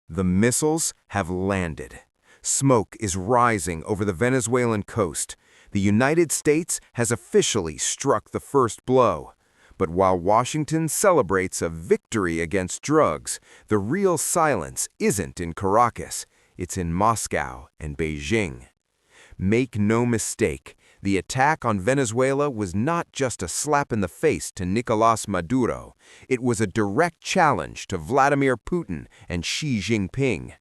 The missiles have landed. Smoke is rising over the Venezuelan coast. The United States has officially struck the first blow. But while Washington celebrates a victory against drugs, the real silence isn't in Caracas, it's in Moscow and Beijing. Make no mistake, the attack on Venezuela was not just a slap in the face to Nicolas Maduro. It was a direct challenge to Vladimir Putin and Xi Jinping.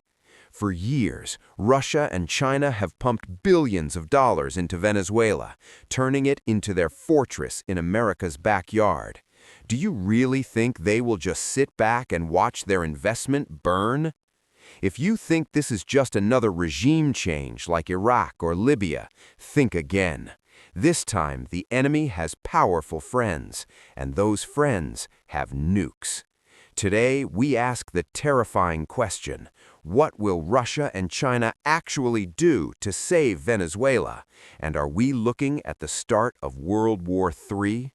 For years, Russia and China have pumped billions of dollars into Venezuela, turning it into their fortress in America's backyard. Do you really think they will just sit back and watch their investment burn? If you think this is just another regime change like Iraq or Libya, think again. This time, the enemy has powerful friends, and those friends have nukes. Today, we ask the terrifying question, what will Russia and China actually do to save Venezuela? And are we looking at the start of World War III?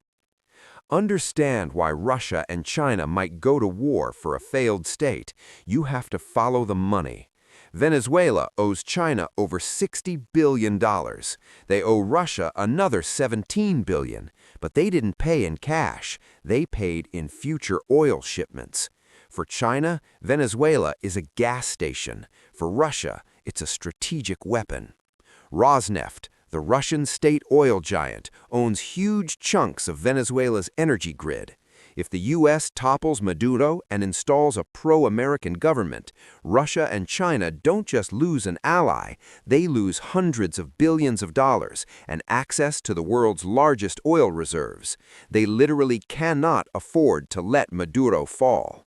Understand why Russia and China might go to war for a failed state. You have to follow the money. Venezuela owes China over $60 billion. They owe Russia another $17 billion, but they didn't pay in cash. They paid in future oil shipments. For China, Venezuela is a gas station. For Russia, it's a strategic weapon. Rosneft, the Russian state oil giant, owns huge chunks of Venezuela's energy grid. If the U.S. topples Maduro and installs a pro-American government, Russia and China don't just lose an ally, they lose hundreds of billions of dollars and access to the world's largest oil reserves. They literally cannot afford to let Maduro fall.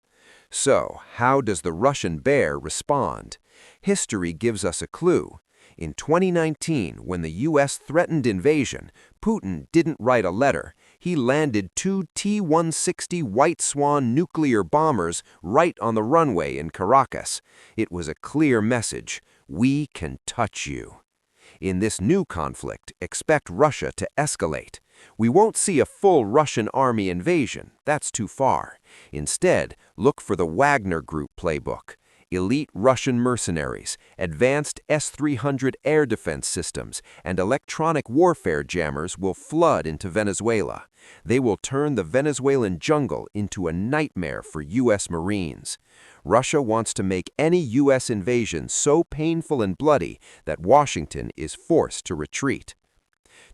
So, how does the Russian bear respond? History gives us a clue. In 2019, when the U.S. threatened invasion, Putin didn't write a letter. He landed 2 T-160 White Swan nuclear bombers right on the runway in Caracas. It was a clear message: we can touch you. In this new conflict, expect Russia to escalate. We won't see a full Russian army invasion. That's too far. Instead, look for the Wagner Group playbook. Elite Russian mercenaries, advanced S-300 air defense systems, and electronic warfare jammers will flood into Venezuela. They will turn the Venezuelan jungle into a nightmare for U.S. Marines. Russia wants to make any U.S. invasion so painful and bloody that Washington is forced to retreat.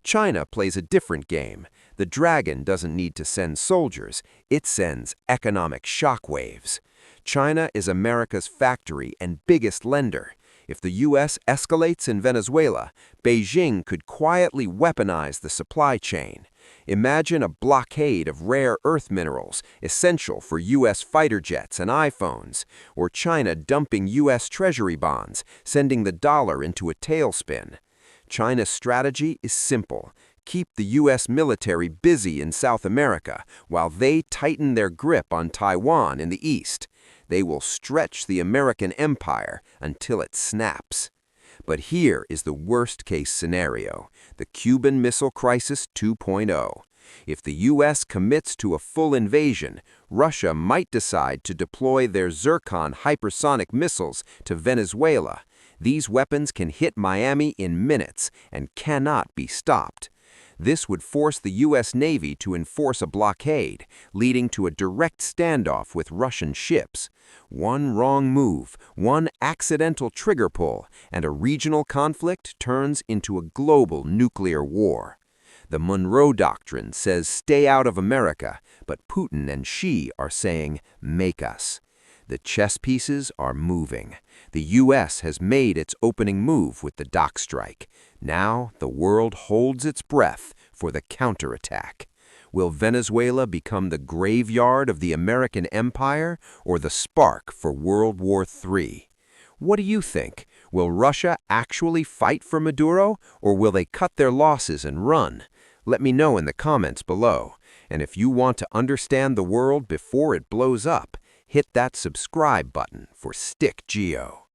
China plays a different game. The dragon doesn't need to send soldiers, it sends economic shockwaves. China is America's factory and biggest lender. If the U.S. escalates in Venezuela, Beijing could quietly weaponize the supply chain. Imagine a blockade of rare earth minerals essential for U.S. fighter jets and iPhones, or China dumping U.S. Treasury bonds, sending the dollar into a tailspin. China's strategy is simple. Keep the U.S. military busy in South America while they tighten their grip on Taiwan in the East. They will stretch the American empire until it snaps. But here is the worst-case scenario, the Cuban Missile Crisis 2.0. If the U.S. commits to a full invasion, Russia might decide to deploy their Zircon hypersonic missiles to Venezuela. These weapons can hit Miami in minutes and cannot be stopped. This would force the U.S. Navy to enforce a blockade, leading to a direct standoff with Russian ships. One wrong move, one accidental trigger pull, and a regional conflict turns into a global nuclear war. The Monroe Doctrine says stay out of America, but Putin and Xi are saying make us. The chess pieces are moving. The U.S. has made its opening move with the dock strike. Now the world holds its breath for the counterattack. Will Venezuela become the graveyard of the American empire or the spark for World War III? What do you think? Will Russia actually fight for Maduro, or will they cut their losses and run? Let me know in the comments below. And if you want to understand the world before it blows up, hit that subscribe button for StickGeo.